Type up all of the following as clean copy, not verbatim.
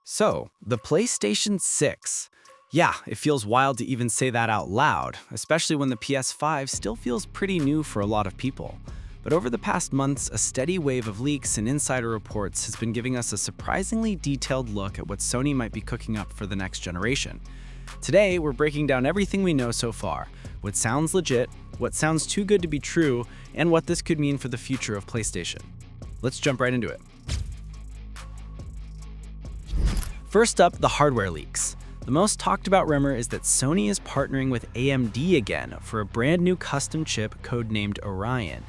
So, the PlayStation 6. Yeah, it feels wild to even say that out loud, especially when the PS5 still feels pretty new for a lot of people. But over the past months, a steady wave of leaks and insider reports has been giving us a surprisingly detailed look at what Sony might be cooking up for the next generation. Today, we're breaking down everything we know so far, what sounds legit, what sounds too good to be true, and what this could mean for the future of PlayStation. Let's jump right into it. First up, the hardware leaks. The most talked about rumor is that Sony is partnering with AMD again for a brand new custom chip codenamed Orion.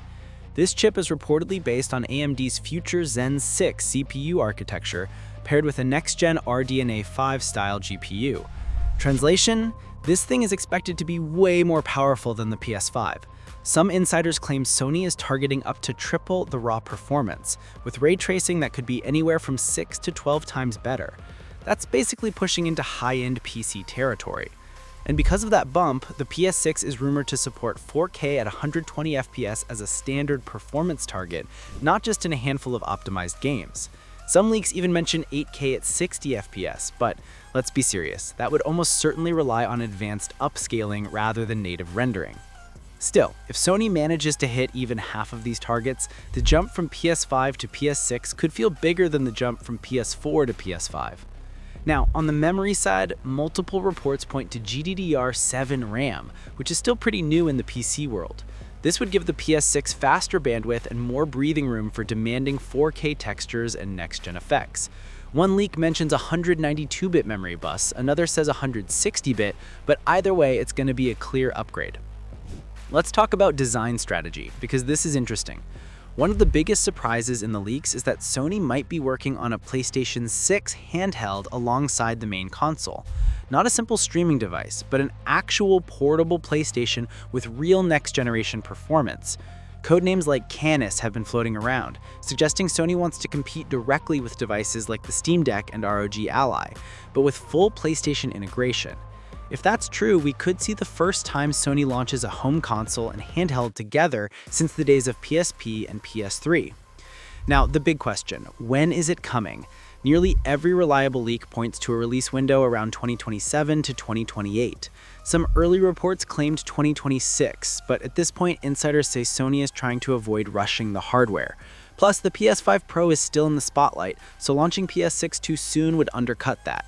This chip is reportedly based on AMD's future Zen 6 CPU architecture paired with a next-gen RDNA 5 style GPU. Translation: this thing is expected to be way more powerful than the PS5. Some insiders claim Sony is targeting up to triple the raw performance, with ray tracing that could be anywhere from 6 to 12 times better. That's basically pushing into high-end PC territory. And because of that bump, the PS6 is rumored to support 4K at 120 FPS as a standard performance target, not just in a handful of optimized games. Some leaks even mention 8K at 60 FPS, but let's be serious, that would almost certainly rely on advanced upscaling rather than native rendering. Still, if Sony manages to hit even half of these targets, the jump from PS5 to PS6 could feel bigger than the jump from PS4 to PS5. Now, on the memory side, multiple reports point to GDDR7 RAM, which is still pretty new in the PC world. This would give the PS6 faster bandwidth and more breathing room for demanding 4K textures and next-gen effects. One leak mentions a 192-bit memory bus, another says 160-bit, but either way, it's going to be a clear upgrade. Let's talk about design strategy, because this is interesting. One of the biggest surprises in the leaks is that Sony might be working on a PlayStation 6 handheld alongside the main console. Not a simple streaming device, but an actual portable PlayStation with real next-generation performance. Codenames like Canis have been floating around, suggesting Sony wants to compete directly with devices like the Steam Deck and ROG Ally, but with full PlayStation integration. If that's true, we could see the first time Sony launches a home console and handheld together since the days of PSP and PS3. Now, the big question, when is it coming? Nearly every reliable leak points to a release window around 2027 to 2028. Some early reports claimed 2026, but at this point, insiders say Sony is trying to avoid rushing the hardware. Plus, the PS5 Pro is still in the spotlight, so launching PS6 too soon would undercut that.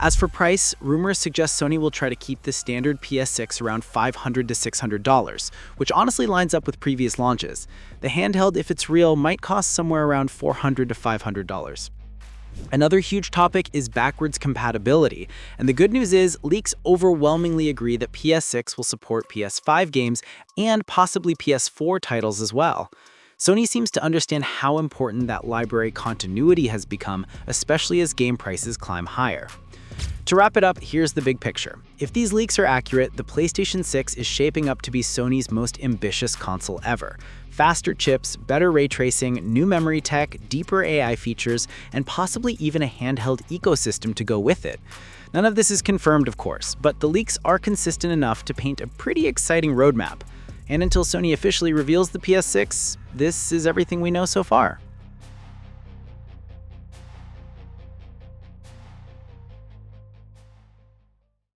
As for price, rumors suggest Sony will try to keep the standard PS6 around $500 to $600, which honestly lines up with previous launches. The handheld, if it's real, might cost somewhere around $400 to $500. Another huge topic is backwards compatibility, and the good news is leaks overwhelmingly agree that PS6 will support PS5 games and possibly PS4 titles as well. Sony seems to understand how important that library continuity has become, especially as game prices climb higher. To wrap it up, here's the big picture. If these leaks are accurate, the PlayStation 6 is shaping up to be Sony's most ambitious console ever. Faster chips, better ray tracing, new memory tech, deeper AI features, and possibly even a handheld ecosystem to go with it. None of this is confirmed, of course, but the leaks are consistent enough to paint a pretty exciting roadmap. And until Sony officially reveals the PS6, this is everything we know so far.